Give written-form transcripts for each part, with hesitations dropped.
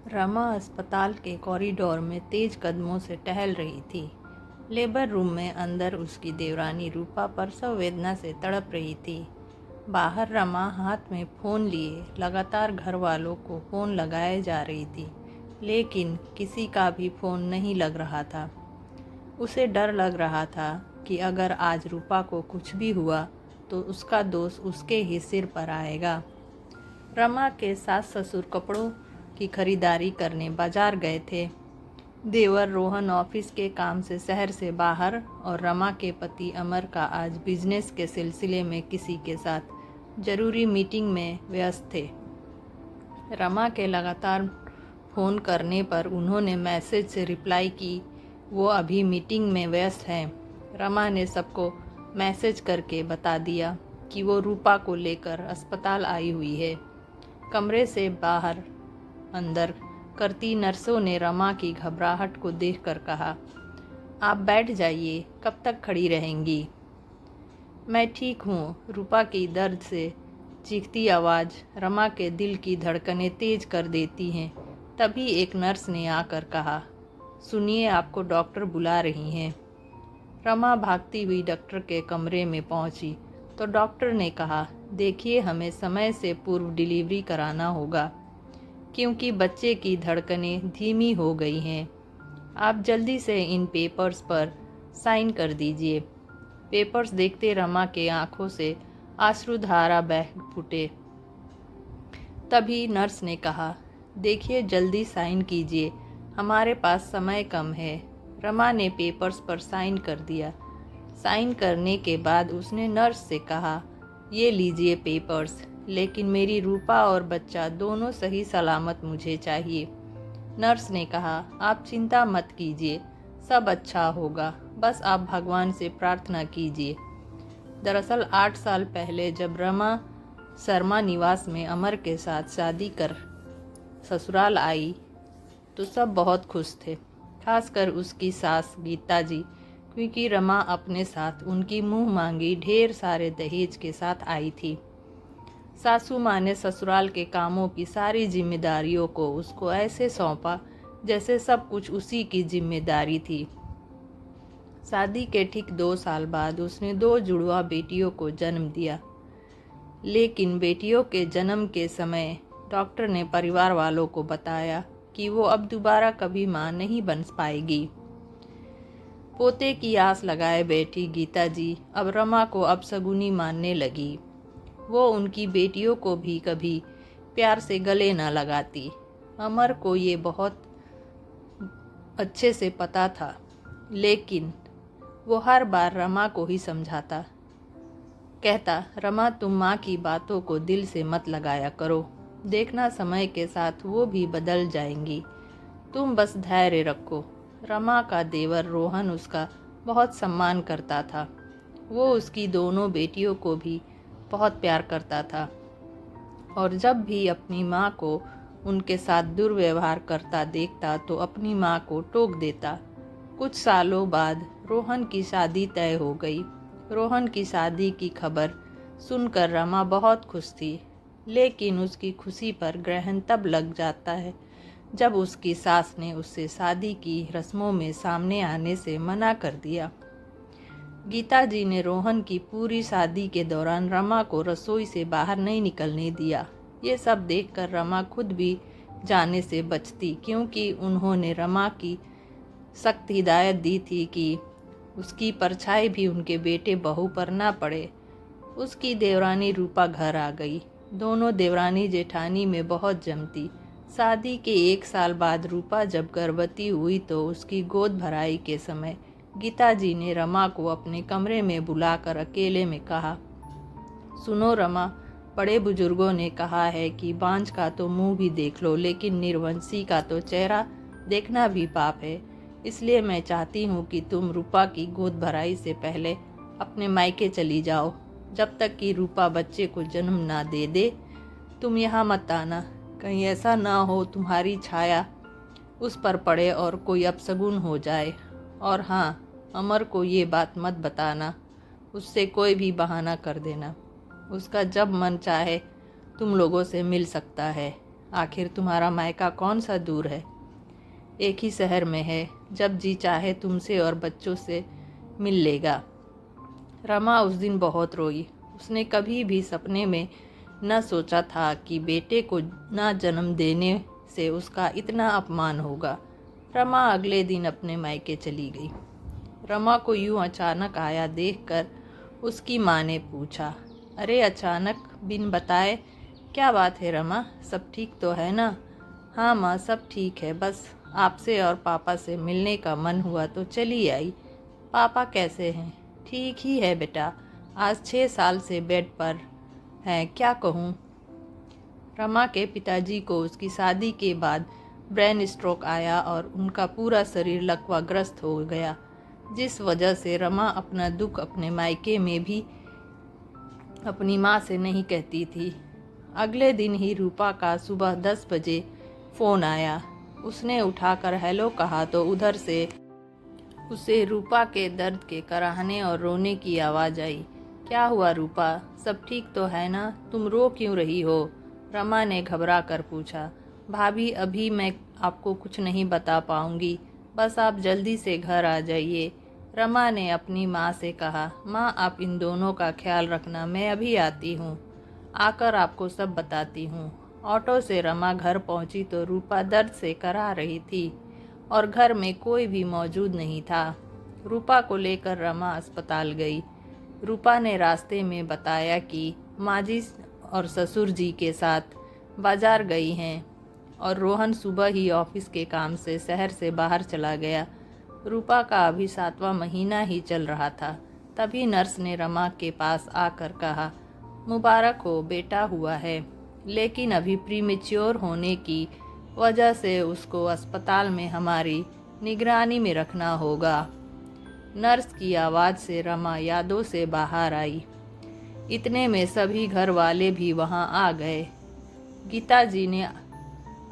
रमा अस्पताल के कॉरिडोर में तेज कदमों से टहल रही थी। लेबर रूम में अंदर उसकी देवरानी रूपा प्रसव वेदना से तड़प रही थी। बाहर रमा हाथ में फ़ोन लिए लगातार घर वालों को फ़ोन लगाए जा रही थी, लेकिन किसी का भी फ़ोन नहीं लग रहा था। उसे डर लग रहा था कि अगर आज रूपा को कुछ भी हुआ तो उसका दोष उसके ही सिर पर आएगा। रमा के सास ससुर कपड़ों की खरीदारी करने बाजार गए थे। देवर रोहन ऑफिस के काम से शहर से बाहर और रमा के पति अमर का आज बिजनेस के सिलसिले में किसी के साथ जरूरी मीटिंग में व्यस्त थे। रमा के लगातार फ़ोन करने पर उन्होंने मैसेज से रिप्लाई की वो अभी मीटिंग में व्यस्त हैं। रमा ने सबको मैसेज करके बता दिया कि वो रूपा को लेकर अस्पताल आई हुई है। कमरे से बाहर अंदर करती नर्सों ने रमा की घबराहट को देखकर कहा, आप बैठ जाइए, कब तक खड़ी रहेंगी? मैं ठीक हूँ, रूपा की दर्द से चीखती आवाज़ रमा के दिल की धड़कनें तेज कर देती हैं। तभी एक नर्स ने आकर कहा, सुनिए, आपको डॉक्टर बुला रही हैं। रमा भागती हुई डॉक्टर के कमरे में पहुंची तो डॉक्टर ने कहा, देखिए, हमें समय से पूर्व डिलीवरी कराना होगा क्योंकि बच्चे की धड़कनें धीमी हो गई हैं। आप जल्दी से इन पेपर्स पर साइन कर दीजिए। पेपर्स देखते रमा के आंखों से आंसुधारा बह फूटे। तभी नर्स ने कहा, देखिए, जल्दी साइन कीजिए, हमारे पास समय कम है। रमा ने पेपर्स पर साइन कर दिया। साइन करने के बाद उसने नर्स से कहा, ये लीजिए पेपर्स, लेकिन मेरी रूपा और बच्चा दोनों सही सलामत मुझे चाहिए। नर्स ने कहा, आप चिंता मत कीजिए, सब अच्छा होगा, बस आप भगवान से प्रार्थना कीजिए। दरअसल 8 साल पहले जब रमा शर्मा निवास में अमर के साथ शादी कर ससुराल आई तो सब बहुत खुश थे, खासकर उसकी सास गीता जी, क्योंकि रमा अपने साथ उनकी मुंह मांगी ढेर सारे दहेज के साथ आई थी। सासू माँ ने ससुराल के कामों की सारी जिम्मेदारियों को उसको ऐसे सौंपा जैसे सब कुछ उसी की जिम्मेदारी थी। शादी के ठीक 2 साल बाद उसने 2 जुड़वा बेटियों को जन्म दिया, लेकिन बेटियों के जन्म के समय डॉक्टर ने परिवार वालों को बताया कि वो अब दोबारा कभी मां नहीं बन पाएगी। पोते की आस लगाए बैठी गीता जी अब रमा को अपशगुनी मानने लगी। वो उनकी बेटियों को भी कभी प्यार से गले न लगाती। अमर को ये बहुत अच्छे से पता था, लेकिन वो हर बार रमा को ही समझाता, कहता, रमा, तुम माँ की बातों को दिल से मत लगाया करो, देखना समय के साथ वो भी बदल जाएंगी, तुम बस धैर्य रखो। रमा का देवर रोहन उसका बहुत सम्मान करता था। वो उसकी दोनों बेटियों को भी बहुत प्यार करता था और जब भी अपनी माँ को उनके साथ दुर्व्यवहार करता देखता तो अपनी माँ को टोक देता। कुछ सालों बाद रोहन की शादी तय हो गई। रोहन की शादी की खबर सुनकर रमा बहुत खुश थी, लेकिन उसकी खुशी पर ग्रहण तब लग जाता है जब उसकी सास ने उससे शादी की रस्मों में सामने आने से मना कर दिया। गीता जी ने रोहन की पूरी शादी के दौरान रमा को रसोई से बाहर नहीं निकलने दिया। ये सब देखकर रमा खुद भी जाने से बचती, क्योंकि उन्होंने रमा की सख्त हिदायत दी थी कि उसकी परछाई भी उनके बेटे बहू पर ना पड़े। उसकी देवरानी रूपा घर आ गई। दोनों देवरानी जेठानी में बहुत जमती। शादी के 1 साल बाद रूपा जब गर्भवती हुई तो उसकी गोद भराई के समय गीता जी ने रमा को अपने कमरे में बुलाकर अकेले में कहा, सुनो रमा, बड़े बुजुर्गों ने कहा है कि बांझ का तो मुंह भी देख लो, लेकिन निर्वंशी का तो चेहरा देखना भी पाप है। इसलिए मैं चाहती हूँ कि तुम रूपा की गोद भराई से पहले अपने मायके चली जाओ। जब तक कि रूपा बच्चे को जन्म ना दे दे, तुम यहाँ मत आना। कहीं ऐसा ना हो तुम्हारी छाया उस पर पड़े और कोई अपशगुन हो जाए। और हाँ, अमर को ये बात मत बताना, उससे कोई भी बहाना कर देना। उसका जब मन चाहे तुम लोगों से मिल सकता है। आखिर तुम्हारा मायका कौन सा दूर है? एक ही शहर में है, जब जी चाहे तुमसे और बच्चों से मिल लेगा। रमा उस दिन बहुत रोई। उसने कभी भी सपने में न सोचा था कि बेटे को न जन्म देने से उसका इतना अपमान होगा। रमा अगले दिन अपने मायके चली गई। रमा को यूं अचानक आया देखकर उसकी माँ ने पूछा, अरे अचानक बिन बताए, क्या बात है रमा, सब ठीक तो है ना? हाँ माँ, सब ठीक है, बस आपसे और पापा से मिलने का मन हुआ तो चली आई। पापा कैसे हैं? ठीक ही है बेटा, आज 6 साल से बेड पर हैं, क्या कहूँ। रमा के पिताजी को उसकी शादी के बाद ब्रेन स्ट्रोक आया और उनका पूरा शरीर लकवाग्रस्त हो गया, जिस वजह से रमा अपना दुख अपने मायके में भी अपनी माँ से नहीं कहती थी। अगले दिन ही रूपा का सुबह 10 बजे फ़ोन आया। उसने उठाकर हेलो कहा तो उधर से उसे रूपा के दर्द के कराहने और रोने की आवाज़ आई। क्या हुआ रूपा, सब ठीक तो है ना? तुम रो क्यों रही हो? रमा ने घबरा कर पूछा। भाभी, अभी मैं आपको कुछ नहीं बता पाऊंगी, बस आप जल्दी से घर आ जाइए। रमा ने अपनी माँ से कहा, माँ आप इन दोनों का ख्याल रखना, मैं अभी आती हूँ, आकर आपको सब बताती हूँ। ऑटो से रमा घर पहुँची तो रूपा दर्द से कराह रही थी और घर में कोई भी मौजूद नहीं था। रूपा को लेकर रमा अस्पताल गई। रूपा ने रास्ते में बताया कि माँ जी और ससुर जी के साथ बाजार गई हैं और रोहन सुबह ही ऑफिस के काम से शहर से बाहर चला गया। रूपा का अभी 7वां महीना ही चल रहा था। तभी नर्स ने रमा के पास आकर कहा, मुबारक हो, बेटा हुआ है, लेकिन अभी प्रीमेच्योर होने की वजह से उसको अस्पताल में हमारी निगरानी में रखना होगा। नर्स की आवाज़ से रमा यादों से बाहर आई। इतने में सभी घर वाले भी वहां आ गए। गीता जी ने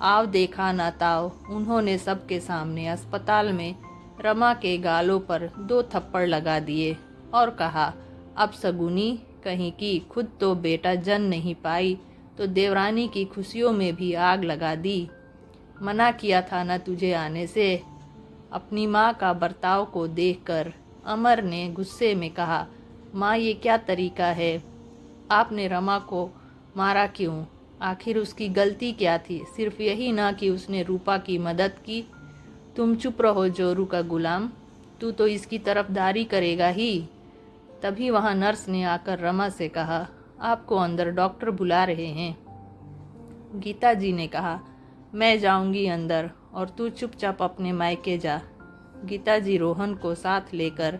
आव देखा ना ताव, उन्होंने सबके सामने अस्पताल में रमा के गालों पर 2 थप्पड़ लगा दिए और कहा, अब सगुनी कहीं की, खुद तो बेटा जन नहीं पाई तो देवरानी की खुशियों में भी आग लगा दी। मना किया था ना तुझे आने से। अपनी माँ का बर्ताव को देखकर अमर ने गुस्से में कहा, माँ ये क्या तरीका है? आपने रमा को मारा क्यों? आखिर उसकी गलती क्या थी? सिर्फ यही ना कि उसने रूपा की मदद की। तुम चुप रहो जोरू का गुलाम, तू तो इसकी तरफदारी करेगा ही। तभी वहाँ नर्स ने आकर रमा से कहा, आपको अंदर डॉक्टर बुला रहे हैं। गीता जी ने कहा, मैं जाऊंगी अंदर और तू चुपचाप अपने मायके जा। गीता जी रोहन को साथ लेकर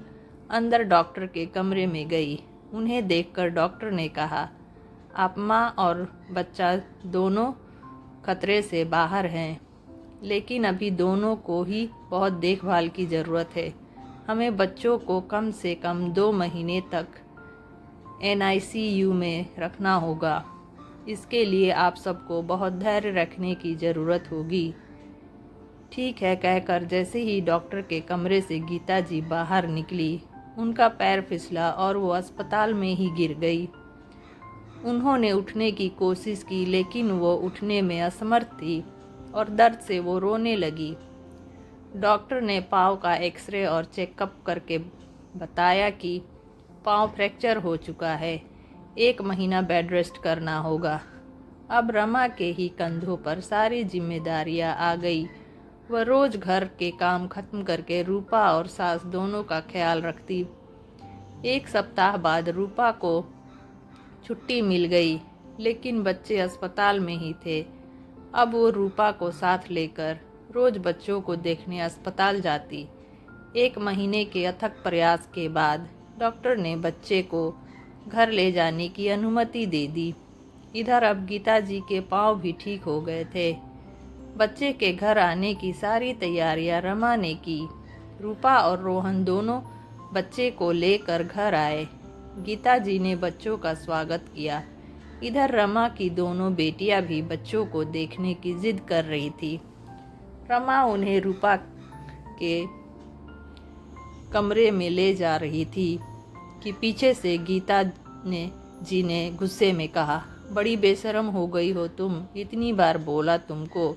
अंदर डॉक्टर के कमरे में गई। उन्हें देखकर डॉक्टर ने कहा, आप माँ और बच्चा दोनों खतरे से बाहर हैं, लेकिन अभी दोनों को ही बहुत देखभाल की ज़रूरत है। हमें बच्चों को कम से कम 2 महीने तक NICU में रखना होगा। इसके लिए आप सबको बहुत धैर्य रखने की ज़रूरत होगी। ठीक है कहकर जैसे ही डॉक्टर के कमरे से गीता जी बाहर निकली, उनका पैर फिसला और वो अस्पताल में ही गिर गई। उन्होंने उठने की कोशिश की, लेकिन वो उठने में असमर्थ थी और दर्द से वो रोने लगी। डॉक्टर ने पाँव का एक्सरे और चेकअप करके बताया कि पाँव फ्रैक्चर हो चुका है, 1 महीना बेड रेस्ट करना होगा। अब रमा के ही कंधों पर सारी जिम्मेदारियां आ गई। वह रोज़ घर के काम खत्म करके रूपा और सास दोनों का ख्याल रखती। 1 सप्ताह बाद रूपा को छुट्टी मिल गई, लेकिन बच्चे अस्पताल में ही थे। अब वो रूपा को साथ लेकर रोज़ बच्चों को देखने अस्पताल जाती। 1 महीने के अथक प्रयास के बाद डॉक्टर ने बच्चे को घर ले जाने की अनुमति दे दी। इधर अब गीता जी के पाँव भी ठीक हो गए थे। बच्चे के घर आने की सारी तैयारियां रमा ने की। रूपा और रोहन दोनों बच्चे को लेकर घर आए। गीता जी ने बच्चों का स्वागत किया। इधर रमा की दोनों बेटियां भी बच्चों को देखने की जिद कर रही थी। रमा उन्हें रूपा के कमरे में ले जा रही थी कि पीछे से गीता जी ने गुस्से में कहा, बड़ी बेशरम हो गई हो तुम। इतनी बार बोला तुमको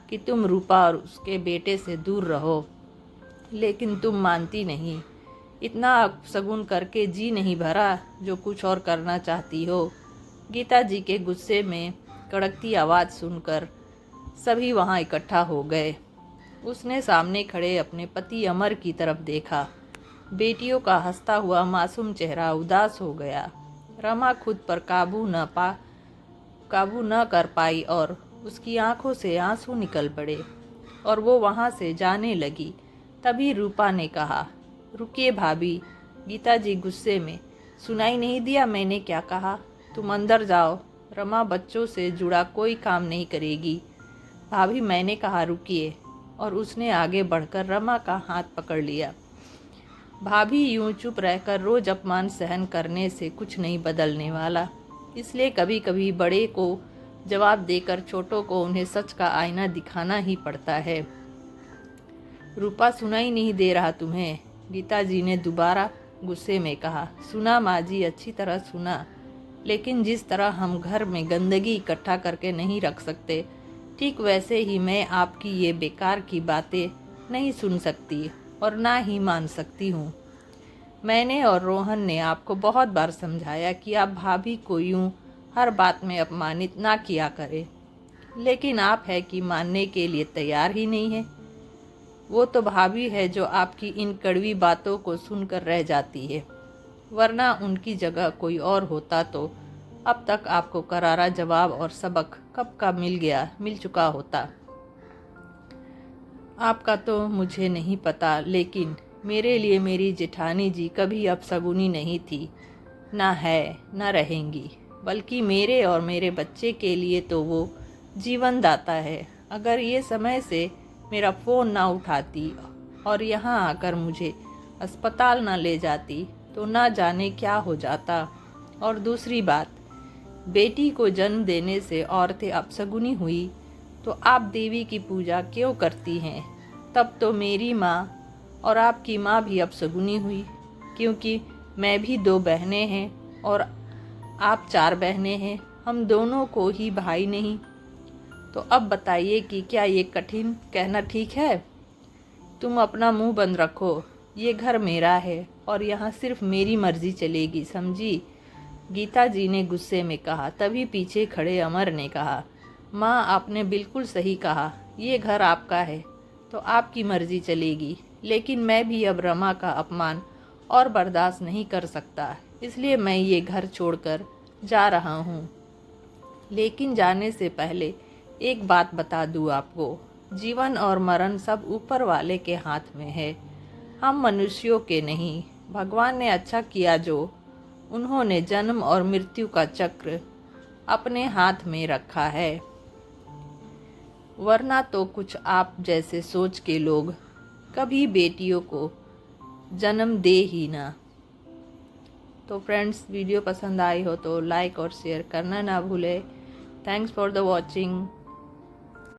कि तुम रूपा और उसके बेटे से दूर रहो, लेकिन तुम मानती नहीं। इतना अपशगुन करके जी नहीं भरा जो कुछ और करना चाहती हो। गीता जी के गुस्से में कड़कती आवाज़ सुनकर सभी वहाँ इकट्ठा हो गए। उसने सामने खड़े अपने पति अमर की तरफ देखा। बेटियों का हंसता हुआ मासूम चेहरा उदास हो गया। रमा खुद पर काबू न कर पाई और उसकी आंखों से आंसू निकल पड़े और वो वहाँ से जाने लगी। तभी रूपा ने कहा, रुकिए भाभी। गीता जी गुस्से में, सुनाई नहीं दिया मैंने क्या कहा? तुम अंदर जाओ। रमा बच्चों से जुड़ा कोई काम नहीं करेगी। भाभी मैंने कहा रुकिए। और उसने आगे बढ़कर रमा का हाथ पकड़ लिया। भाभी यूं चुप रहकर रोज अपमान सहन करने से कुछ नहीं बदलने वाला, इसलिए कभी कभी बड़े को जवाब देकर छोटों को उन्हें सच का आईना दिखाना ही पड़ता है। रूपा सुनाई नहीं दे रहा तुम्हें? गीता जी ने दोबारा गुस्से में कहा। सुना माँ जी, अच्छी तरह सुना, लेकिन जिस तरह हम घर में गंदगी इकट्ठा करके नहीं रख सकते, ठीक वैसे ही मैं आपकी ये बेकार की बातें नहीं सुन सकती और ना ही मान सकती हूँ। मैंने और रोहन ने आपको बहुत बार समझाया कि आप भाभी को यूँ हर बात में अपमानित ना किया करें, लेकिन आप है कि मानने के लिए तैयार ही नहीं है। वो तो भाभी है जो आपकी इन कड़वी बातों को सुनकर रह जाती है, वरना उनकी जगह कोई और होता तो अब तक आपको करारा जवाब और सबक कब का मिल चुका होता। आपका तो मुझे नहीं पता, लेकिन मेरे लिए मेरी जेठानी जी कभी अपशगुनी नहीं थी, ना है ना रहेंगी, बल्कि मेरे और मेरे बच्चे के लिए तो वो जीवन दाता है। अगर ये समय से मेरा फ़ोन ना उठाती और यहाँ आकर मुझे अस्पताल ना ले जाती तो ना जाने क्या हो जाता। और दूसरी बात, बेटी को जन्म देने से औरतें अपशगुनी हुई तो आप देवी की पूजा क्यों करती हैं? तब तो मेरी माँ और आपकी माँ भी अपशगुनी हुई, क्योंकि मैं भी 2 बहनें हैं और आप 4 बहनें हैं। हम दोनों को ही भाई नहीं। तो अब बताइए कि क्या ये कठिन कहना ठीक है? तुम अपना मुंह बंद रखो। ये घर मेरा है और यहाँ सिर्फ मेरी मर्जी चलेगी, समझी? गीता जी ने गुस्से में कहा। तभी पीछे खड़े अमर ने कहा, माँ आपने बिल्कुल सही कहा, ये घर आपका है तो आपकी मर्जी चलेगी, लेकिन मैं भी अब रमा का अपमान और बर्दाश्त नहीं कर सकता, इसलिए मैं ये घर छोड़कर जा रहा हूँ। लेकिन जाने से पहले एक बात बता दूँ आपको, जीवन और मरण सब ऊपर वाले के हाथ में है, हम मनुष्यों के नहीं। भगवान ने अच्छा किया जो उन्होंने जन्म और मृत्यु का चक्र अपने हाथ में रखा है, वरना तो कुछ आप जैसे सोच के लोग कभी बेटियों को जन्म दे ही ना। तो फ्रेंड्स, वीडियो पसंद आई हो तो लाइक और शेयर करना ना भूलें। Thanks for the watching.